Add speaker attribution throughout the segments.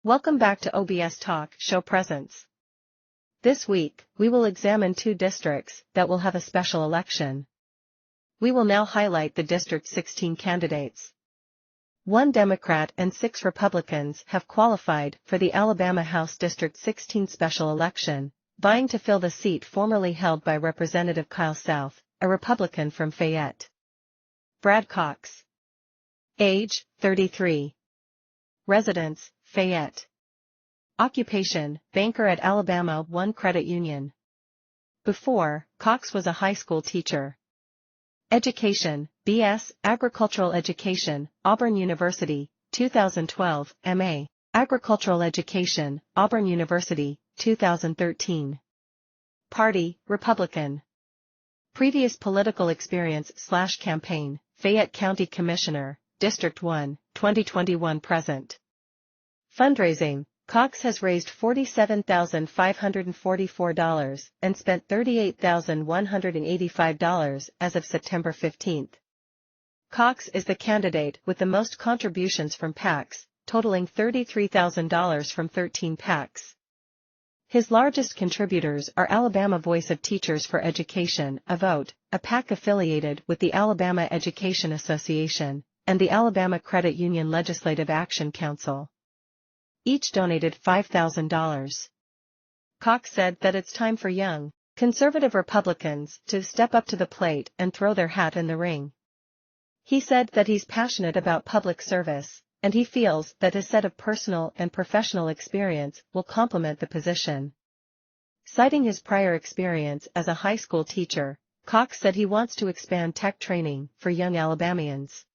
Speaker 1: Welcome back to OBS Talk Show Presents. This week, we will examine two districts that will have a special election. We will now highlight the District 16 candidates. 1 Democrat and 6 Republicans have qualified for the Alabama House District 16 special election, vying to fill the seat formerly held by Representative Kyle South, a Republican from Fayette. Brad Cox. Age, 33. Residence, Fayette. Occupation, banker at Alabama One Credit Union. Before, Cox was a high school teacher. Education, B.S., Agricultural Education, Auburn University, 2012, M.A., Agricultural Education, Auburn University, 2013. Party, Republican. Previous political experience/campaign, Fayette County Commissioner, District 1, 2021 present. Fundraising, Cox has raised $47,544 and spent $38,185 as of September 15. Cox is the candidate with the most contributions from PACs, totaling $33,000 from 13 PACs. His largest contributors are Alabama Voice of Teachers for Education, a vote, a PAC affiliated with the Alabama Education Association, and the Alabama Credit Union Legislative Action Council. Each donated $5,000. Cox said that it's time for young, conservative Republicans to step up to the plate and throw their hat in the ring. He said that he's passionate about public service, and he feels that his set of personal and professional experience will complement the position. Citing his prior experience as a high school teacher, Cox said he wants to expand tech training for young Alabamians.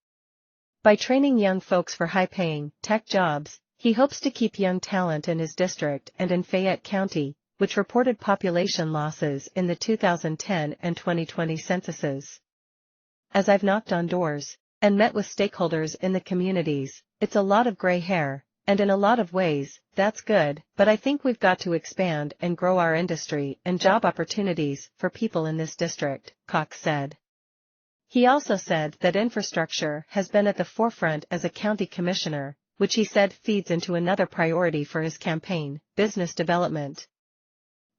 Speaker 1: By training young folks for high-paying, tech jobs, he hopes to keep young talent in his district and in Fayette County, which reported population losses in the 2010 and 2020 censuses. As I've knocked on doors and met with stakeholders in the communities, it's a lot of gray hair, and in a lot of ways, that's good, but I think we've got to expand and grow our industry and job opportunities for people in this district, Cox said. He also said that infrastructure has been at the forefront as a county commissioner, which he said feeds into another priority for his campaign, business development.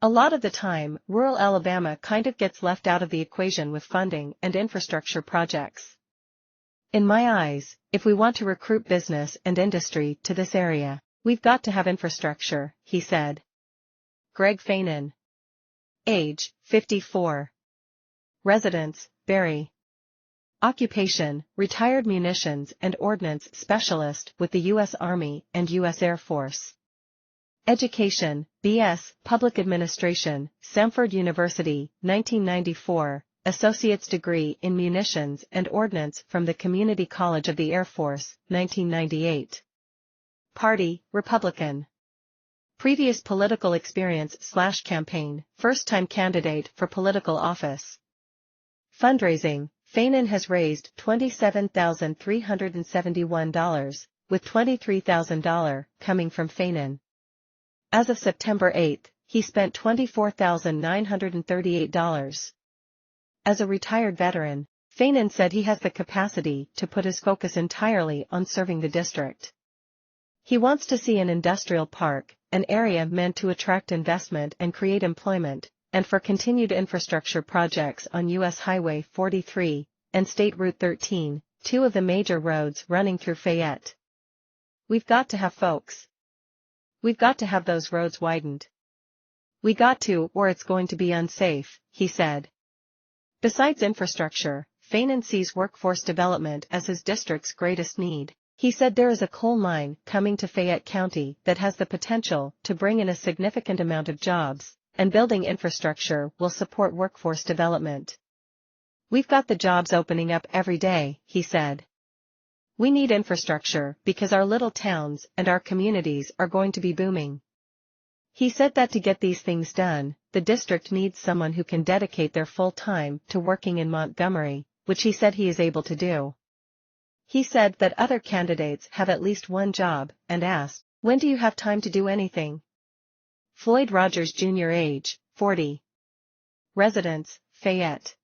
Speaker 1: A lot of the time, rural Alabama kind of gets left out of the equation with funding and infrastructure projects. In my eyes, if we want to recruit business and industry to this area, we've got to have infrastructure, he said. Greg Fainin. Age, 54. Residence, Barry. Occupation, retired munitions and ordnance specialist with the U.S. Army and U.S. Air Force. Education, B.S., Public Administration, Samford University, 1994, Associate's degree in Munitions and Ordnance from the Community College of the Air Force, 1998. Party, Republican. Previous political experience/campaign, first-time candidate for political office. Fundraising, Fainin has raised $27,371, with $23,000 coming from Fainin. As of September 8, he spent $24,938. As a retired veteran, Fainin said he has the capacity to put his focus entirely on serving the district. He wants to see an industrial park, an area meant to attract investment and create employment, and for continued infrastructure projects on U.S. Highway 43 and State Route 13, two of the major roads running through Fayette. We've got to have folks. We've got to have those roads widened. We got to, or it's going to be unsafe, he said. Besides infrastructure, Fainin sees workforce development as his district's greatest need. He said there is a coal mine coming to Fayette County that has the potential to bring in a significant amount of jobs, and building infrastructure will support workforce development. We've got the jobs opening up every day, he said. We need infrastructure because our little towns and our communities are going to be booming. He said that to get these things done, the district needs someone who can dedicate their full time to working in Montgomery, which he said he is able to do. He said that other candidates have at least one job, and asked, "When do you have time to do anything?" Floyd Rogers Jr. Age, 40. Residence, Fayette.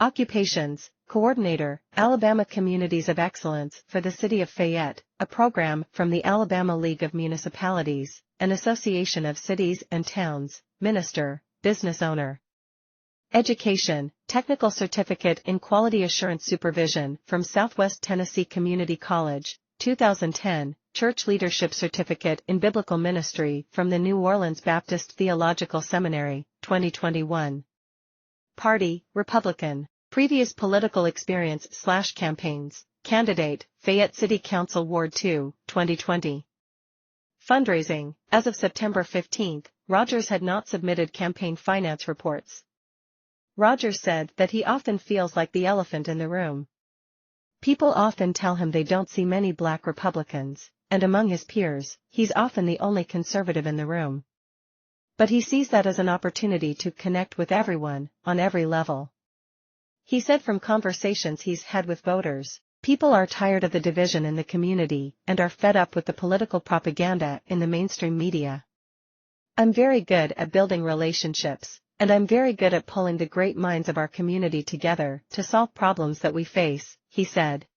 Speaker 1: Occupations: Coordinator, Alabama Communities of Excellence for the City of Fayette, a program from the Alabama League of Municipalities, an association of cities and towns. Minister, business owner. Education: Technical Certificate in Quality Assurance Supervision from Southwest Tennessee Community College, 2010, Church Leadership Certificate in Biblical Ministry from the New Orleans Baptist Theological Seminary, 2021. Party, Republican. Previous political experience/campaigns, candidate, Fayette City Council Ward 2, 2020. Fundraising: As of September 15, Rogers had not submitted campaign finance reports. Rogers said that he often feels like the elephant in the room. People often tell him they don't see many black Republicans, and among his peers, he's often the only conservative in the room. But he sees that as an opportunity to connect with everyone, on every level. He said from conversations he's had with voters, people are tired of the division in the community and are fed up with the political propaganda in the mainstream media. I'm very good at building relationships, and I'm very good at pulling the great minds of our community together to solve problems that we face, he said.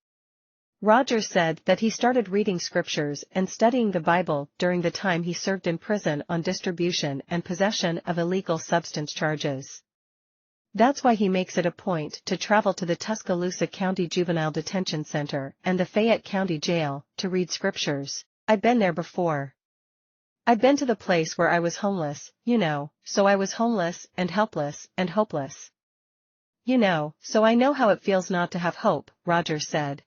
Speaker 1: Rogers said that he started reading scriptures and studying the Bible during the time he served in prison on distribution and possession of illegal substance charges. That's why he makes it a point to travel to the Tuscaloosa County Juvenile Detention Center and the Fayette County Jail to read scriptures. I've been there before. I've been to the place where I was homeless, so I was homeless and helpless and hopeless. So I know how it feels not to have hope, Rogers said.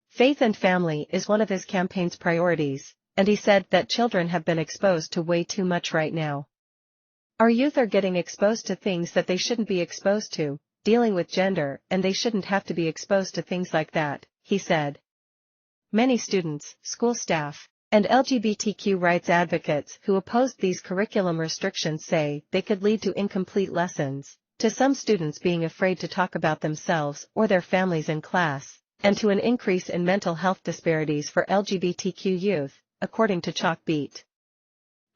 Speaker 1: Faith and family is one of his campaign's priorities, and he said that children have been exposed to way too much right now. Our youth are getting exposed to things that they shouldn't be exposed to, dealing with gender, and they shouldn't have to be exposed to things like that, he said. Many students, school staff, and LGBTQ rights advocates who opposed these curriculum restrictions say they could lead to incomplete lessons, to some students being afraid to talk about themselves or their families in class, and to an increase in mental health disparities for LGBTQ youth, according to Chalkbeat.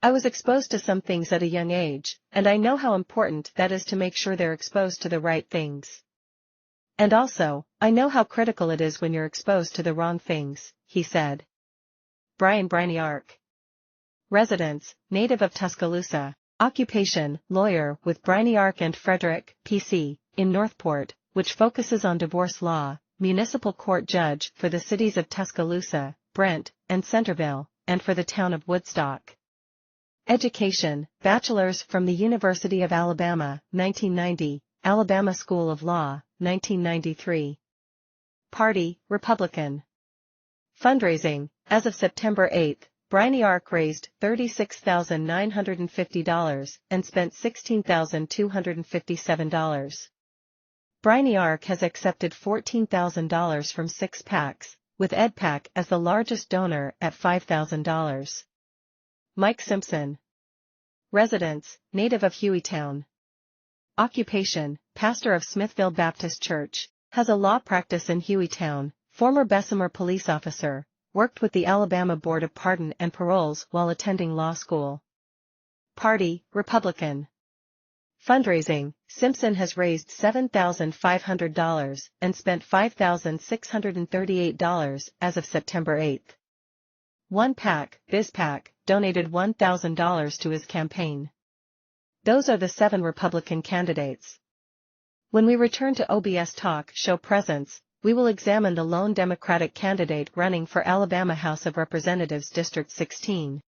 Speaker 1: I was exposed to some things at a young age, and I know how important that is to make sure they're exposed to the right things. And also, I know how critical it is when you're exposed to the wrong things, he said. Brian Briniark. Residence, native of Tuscaloosa. Occupation, lawyer with Briniark and Frederick, P.C., in Northport, which focuses on divorce law, municipal court judge for the cities of Tuscaloosa, Brent, and Centerville, and for the town of Woodstock. Education, bachelor's from the University of Alabama, 1990, Alabama School of Law, 1993. Party, Republican. Fundraising, as of September 8, Briniark raised $36,950 and spent $16,257. Briniark has accepted $14,000 from 6 PACs, with EdPAC as the largest donor at $5,000. Mike Simpson. Residence, native of Hueytown. Occupation, pastor of Smithville Baptist Church, has a law practice in Hueytown, former Bessemer police officer, worked with the Alabama Board of Pardon and Paroles while attending law school. Party, Republican. Fundraising, Simpson has raised $7,500 and spent $5,638 as of September 8. One PAC, BizPAC, donated $1,000 to his campaign. Those are the 7 Republican candidates. When we return to OBS Talk Show Presence, we will examine the lone Democratic candidate running for Alabama House of Representatives District 16.